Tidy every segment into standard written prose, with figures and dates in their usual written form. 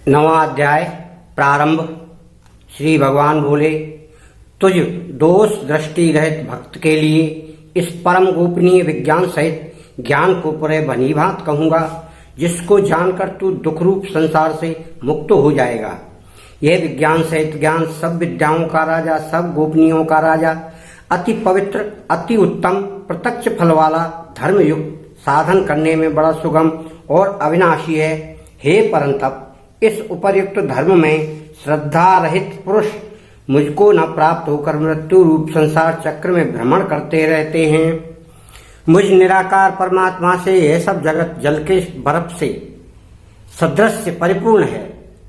नवा अध्याय प्रारंभ। श्री भगवान बोले, तुझ दोष दृष्टि रहित भक्त के लिए इस परम गोपनीय विज्ञान सहित ज्ञान को पुरः भलीभांत कहूंगा, जिसको जानकर तू दुख रूप संसार से मुक्त हो जाएगा। यह विज्ञान सहित ज्ञान सब विद्याओं का राजा, सब गोपनीयों का राजा, अति पवित्र, अति उत्तम, प्रत्यक्ष फल वाला, धर्म युक्त, साधन करने में बड़ा सुगम और अविनाशी है। हे परंतप, इस उपर्युक्त धर्म में श्रद्धा रहित पुरुष मुझको न प्राप्त होकर मृत्यु रूप संसार चक्र में भ्रमण करते रहते हैं। मुझ निराकार परमात्मा से यह सब जगत जल के बर्फ से सदृश परिपूर्ण है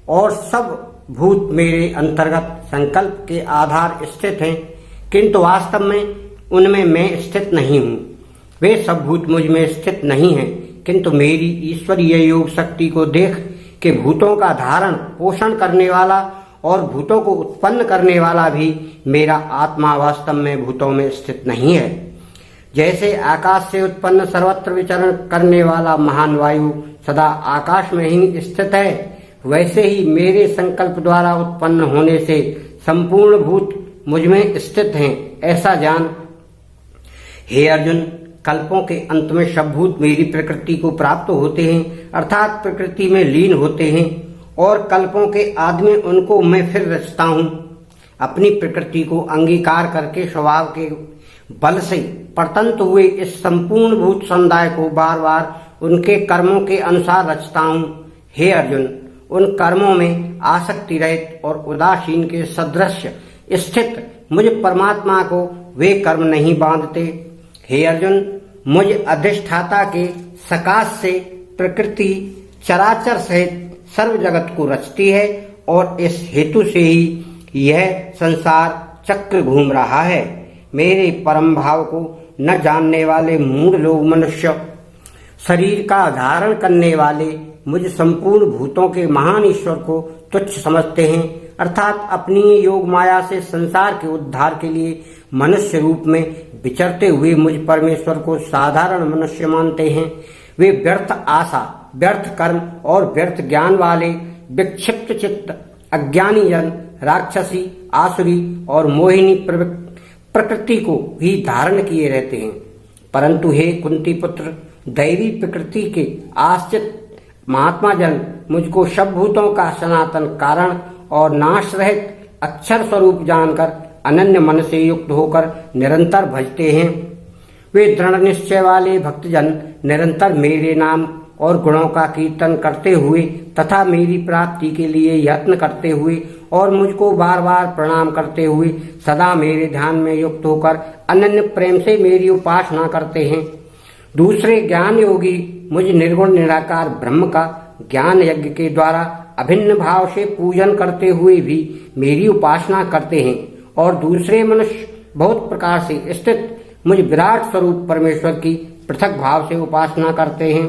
और सब भूत मेरे अंतर्गत संकल्प के आधार स्थित हैं, किंतु वास्तव में उनमें मैं स्थित नहीं हूँ। वे सब भूत मुझ में स्थित नहीं हैं, किंतु मेरी ईश्वरीय योग शक्ति को देख के भूतों का धारण पोषण करने वाला और भूतों को उत्पन्न करने वाला भी मेरा आत्मा वास्तव में भूतों में स्थित नहीं है। जैसे आकाश से उत्पन्न सर्वत्र विचरण करने वाला महान वायु सदा आकाश में ही स्थित है, वैसे ही मेरे संकल्प द्वारा उत्पन्न होने से संपूर्ण भूत मुझ में स्थित हैं, ऐसा जान। हे अर्जुन, कल्पों के अंत में सब भूत मेरी प्रकृति को प्राप्त होते हैं, अर्थात प्रकृति में लीन होते हैं, और कल्पों के आदि में उनको मैं फिर रचता हूँ। अपनी प्रकृति को अंगीकार करके स्वभाव के बल से परतंत्र हुए इस संपूर्ण भूत समुदाय को बार बार उनके कर्मों के अनुसार रचता हूँ। हे अर्जुन, उन कर्मों में आसक्ति रहित और उदासीन के सदृश स्थित मुझ परमात्मा को वे कर्म नहीं बांधते। हे अर्जुन, मुझ अधिष्ठाता के सकाश से प्रकृति चराचर सहित सर्व जगत को रचती है, और इस हेतु से ही यह संसार चक्र घूम रहा है। मेरे परम भाव को न जानने वाले मूढ़ लोग मनुष्य शरीर का धारण करने वाले मुझ संपूर्ण भूतों के महान ईश्वर को तुच्छ समझते हैं, अर्थात अपनी योग माया से संसार के उद्धार के लिए मनुष्य रूप में विचरते हुए मुझ परमेश्वर को साधारण मनुष्य मानते हैं। वे व्यर्थ आशा, व्यर्थ कर्म और व्यर्थ ज्ञान वाले विक्षिप्त चित्त अज्ञानी जन राक्षसी, आसुरी और मोहिनी प्रकृति को ही धारण किए रहते हैं। परंतु हे कुंती पुत्र, दैवी प्रकृति के आश्रित महात्मा जन मुझको सब भूतों का सनातन कारण और नाश रहित अक्षर स्वरूप जानकर अनन्य मन से युक्त होकर निरंतर भजते हैं। वे दृढ़ निश्चय वाले भक्तजन निरंतर मेरे नाम और गुणों का कीर्तन करते हुए तथा मेरी प्राप्ति के लिए यत्न करते हुए और मुझको बार बार प्रणाम करते हुए सदा मेरे ध्यान में युक्त होकर अनन्य प्रेम से मेरी उपासना करते हैं। दूसरे ज्ञान योगी मुझ निर्गुण निराकार ब्रह्म का ज्ञान यज्ञ के द्वारा अभिन्न भाव से पूजन करते हुए भी मेरी उपासना करते हैं, और दूसरे मनुष्य बहुत प्रकार से स्थित मुझ विराट स्वरूप परमेश्वर की पृथक भाव से उपासना करते हैं।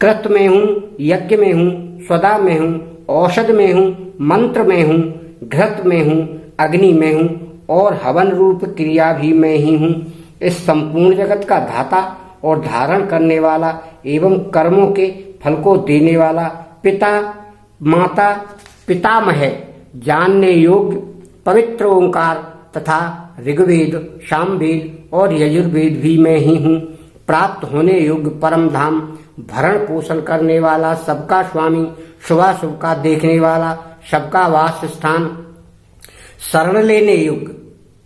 कृत में हूँ, यज्ञ में हूँ, स्वदा में हूँ, औषध में हूँ, मंत्र में हूँ, घृत में हूँ, अग्नि में हूँ और हवन रूप क्रिया भी मैं ही हूँ। इस संपूर्ण जगत का धाता और धारण करने वाला एवं कर्मों के फल को देने वाला पिता, माता, पितामह, जानने योग्य पवित्र ओंकार तथा ऋग्वेद, सामवेद और यजुर्वेद भी मैं ही हूँ। प्राप्त होने योग्य परम धाम, भरण पोषण करने वाला, सबका स्वामी, शुभाशुभ का देखने वाला, सबका वास स्थान, शरण लेने योग्य,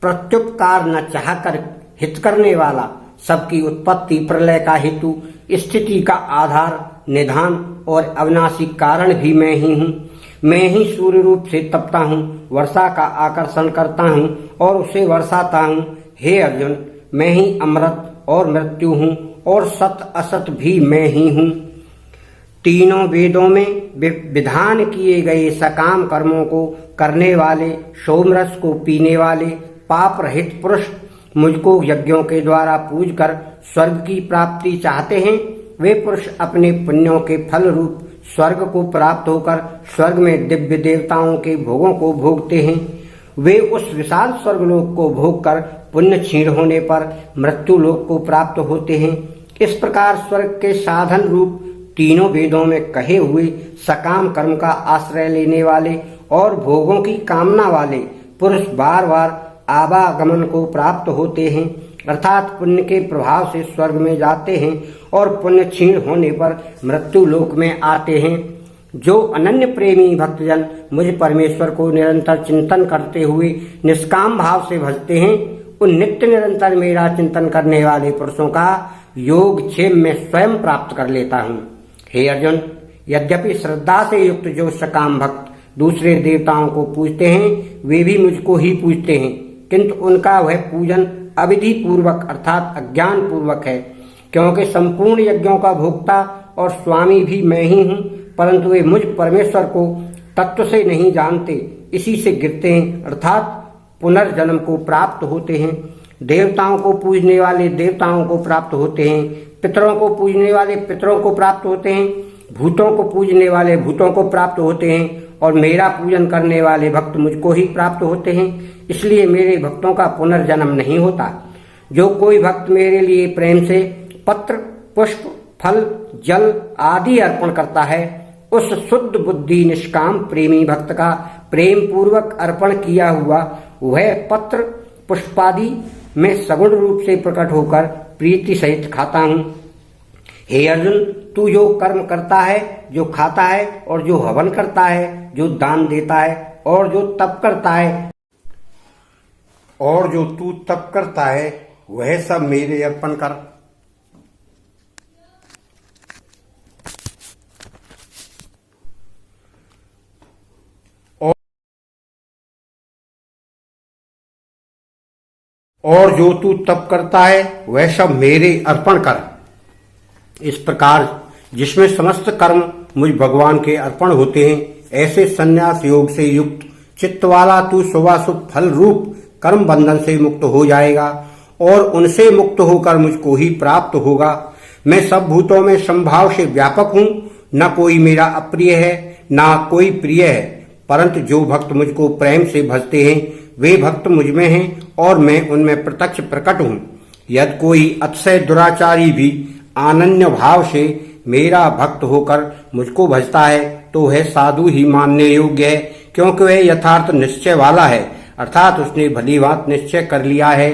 प्रत्युपकार न चाहकर हित करने वाला, सबकी उत्पत्ति प्रलय का हेतु, स्थिति का आधार, निधान और अविनाशी कारण भी मैं ही हूँ। मैं ही सूर्य रूप से तपता हूँ, वर्षा का आकर्षण करता हूँ और उसे वर्षाता हूँ। हे अर्जुन, मैं ही अमृत और मृत्यु हूँ, और सत असत भी मैं ही हूँ। तीनों वेदों में विधान किए गए सकाम कर्मों को करने वाले, सोमरस को पीने वाले, पाप रहित पुरुष मुझको यज्ञों के द्वारा पूज कर स्वर्ग की प्राप्ति चाहते हैं। वे पुरुष अपने पुण्यों के फल रूप स्वर्ग को प्राप्त होकर स्वर्ग में दिव्य देवताओं के भोगों को भोगते हैं। वे उस विशाल स्वर्गलोक को भोग कर पुण्य क्षीण होने पर मृत्यु लोक को प्राप्त होते हैं। इस प्रकार स्वर्ग के साधन रूप तीनों वेदों में कहे हुए सकाम कर्म का आश्रय लेने वाले और भोगों की कामना वाले पुरुष बार बार आवागमन को प्राप्त होते हैं, अर्थात पुण्य के प्रभाव से स्वर्ग में जाते हैं और पुण्य क्षीण होने पर मृत्यु लोक में आते हैं। जो अनन्य प्रेमी भक्तजन मुझ परमेश्वर को निरंतर चिंतन करते हुए निष्काम भाव से भजते हैं, उन नित्य निरंतर मेरा चिंतन करने वाले पुरुषों का योग क्षेम में स्वयं प्राप्त कर लेता हूँ। हे अर्जुन, यद्यपि श्रद्धा से युक्त जो सकाम भक्त दूसरे देवताओं को पूजते हैं वे भी मुझको ही पूजते हैं, किंतु उनका वह पूजन अविधि पूर्वक अर्थात अज्ञान पूर्वक है, क्योंकि संपूर्ण यज्ञों का भोक्ता और स्वामी भी मैं ही हूँ, परंतु वे मुझ परमेश्वर को तत्व से नहीं जानते, इसी से गिरते हैं अर्थात पुनर्जन्म को प्राप्त होते हैं। देवताओं को पूजने वाले देवताओं को प्राप्त होते हैं, पितरों को पूजने वाले पितरों को प्राप्त होते हैं, भूतों को पूजने वाले भूतों को प्राप्त होते हैं और मेरा पूजन करने वाले भक्त मुझको ही प्राप्त होते हैं। इसलिए मेरे भक्तों का पुनर्जन्म नहीं होता। जो कोई भक्त मेरे लिए प्रेम से पत्र, पुष्प, फल, जल आदि अर्पण करता है, उस शुद्ध बुद्धि निष्काम प्रेमी भक्त का प्रेम पूर्वक अर्पण किया हुआ वह पत्र पुष्पादि में सगुण रूप से प्रकट होकर प्रीति सहित खाता हूँ। हे अर्जुन, तू जो कर्म करता है, जो खाता है और जो हवन करता है, जो दान देता है और जो तप करता है और जो तू तप करता है, वह सब मेरे अर्पण कर। और जो तू तप करता है वह सब मेरे अर्पण कर। इस प्रकार जिसमें समस्त कर्म मुझ भगवान के अर्पण होते हैं, ऐसे संन्यास योग से युक्त चित्त वाला तू शुभाशुभ फल रूप कर्म बंधन से मुक्त हो जाएगा और उनसे मुक्त होकर मुझको ही प्राप्त होगा। मैं सब भूतों में संभाव से व्यापक हूँ, न कोई मेरा अप्रिय है न कोई प्रिय है, परंतु जो भक्त मुझको प्रेम से भजते हैं वे भक्त मुझ में हैं और मैं उनमें प्रत्यक्ष प्रकट हूँ। यदि कोई अतिशय दुराचारी भी अनन्य भाव से मेरा भक्त होकर मुझको भजता है तो वह साधु ही मानने योग्य है, क्योंकि वह यथार्थ निश्चय वाला है, अर्थात उसने भली बात निश्चय कर लिया है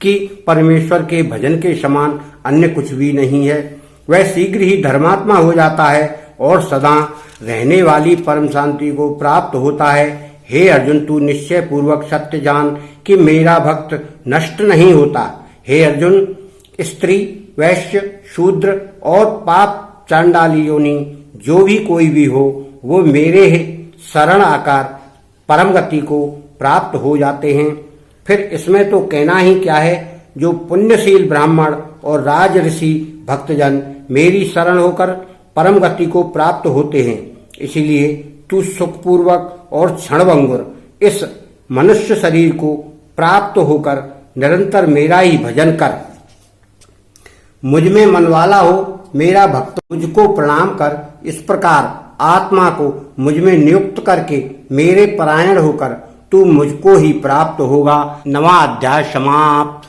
कि परमेश्वर के भजन के समान अन्य कुछ भी नहीं है। वह शीघ्र ही धर्मात्मा हो जाता है और सदा रहने वाली परम शांति को प्राप्त होता है। हे अर्जुन, तू निश्चय पूर्वक सत्य जान कि मेरा भक्त नष्ट नहीं होता। हे अर्जुन, स्त्री, वैश्य, शूद्र और पाप चांडाली योनि जो भी कोई भी हो, वो मेरे शरण आकर परम गति को प्राप्त हो जाते हैं। फिर इसमें तो कहना ही क्या है, जो पुण्यशील ब्राह्मण और राज ऋषि भक्तजन मेरी शरण होकर परम गति को प्राप्त होते हैं। इसीलिए तू सुखपूर्वक और क्षणभंगुर इस मनुष्य शरीर को प्राप्त होकर निरंतर मेरा ही भजन कर। मुझ में मनवाला हो मेरा भक्त मुझको प्रणाम कर। इस प्रकार आत्मा को मुझ में नियुक्त करके मेरे परायण होकर तू मुझको ही प्राप्त होगा। 9वां अध्याय समाप्त।